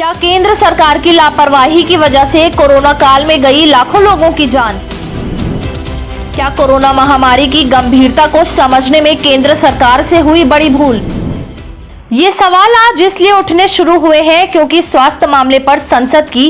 क्या केंद्र सरकार की लापरवाही की वजह से कोरोना काल में गई लाखों लोगों की जान? क्या कोरोना महामारी की गंभीरता को समझने में केंद्र सरकार से हुई बड़ी भूल? ये सवाल आज इसलिए उठने शुरू हुए हैं क्योंकि स्वास्थ्य मामले पर संसद की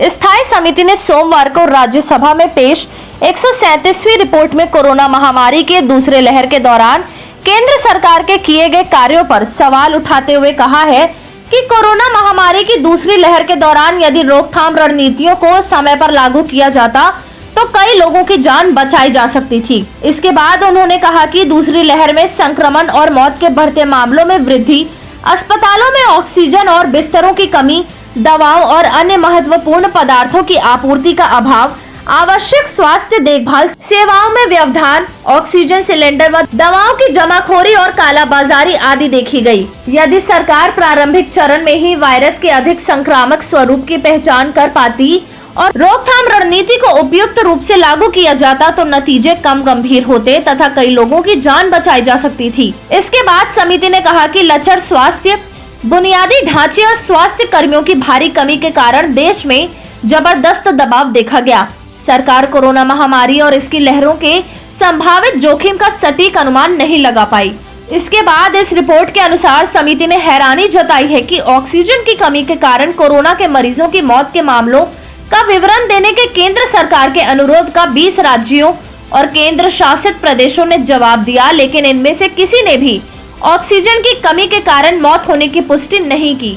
स्थायी समिति ने सोमवार को राज्यसभा में पेश 137वीं रिपोर्ट में कोरोना महामारी के दूसरे लहर के दौरान केंद्र सरकार के किए गए कार्यों पर सवाल उठाते हुए कहा है कि कोरोना महामारी की दूसरी लहर के दौरान यदि रोकथाम रणनीतियों को समय पर लागू किया जाता तो कई लोगों की जान बचाई जा सकती थी। इसके बाद उन्होंने कहा कि दूसरी लहर में संक्रमण और मौत के बढ़ते मामलों में वृद्धि, अस्पतालों में ऑक्सीजन और बिस्तरों की कमी, दवाओं और अन्य महत्वपूर्ण पदार्थों की आपूर्ति का अभाव, आवश्यक स्वास्थ्य देखभाल सेवाओं में व्यवधान, ऑक्सीजन सिलेंडर व दवाओं की जमाखोरी और कालाबाजारी आदि देखी गई। यदि सरकार प्रारंभिक चरण में ही वायरस के अधिक संक्रामक स्वरूप की पहचान कर पाती और रोकथाम रणनीति को उपयुक्त रूप से लागू किया जाता तो नतीजे कम गंभीर होते तथा कई लोगों की जान बचाई जा सकती थी। इसके बाद समिति ने कहा कि लचर स्वास्थ्य, बुनियादी ढांचे और स्वास्थ्य कर्मियों की भारी कमी के कारण देश में जबरदस्त दबाव देखा गया। सरकार कोरोना महामारी और इसकी लहरों के संभावित जोखिम का सटीक अनुमान नहीं लगा पाई। इसके बाद इस रिपोर्ट के अनुसार समिति ने हैरानी जताई है कि ऑक्सीजन की कमी के कारण कोरोना के मरीजों की मौत के मामलों का विवरण देने के केंद्र सरकार के अनुरोध का 20 राज्यों और केंद्र शासित प्रदेशों ने जवाब दिया, लेकिन इनमें से किसी ने भी ऑक्सीजन की कमी के कारण मौत होने की पुष्टि नहीं की।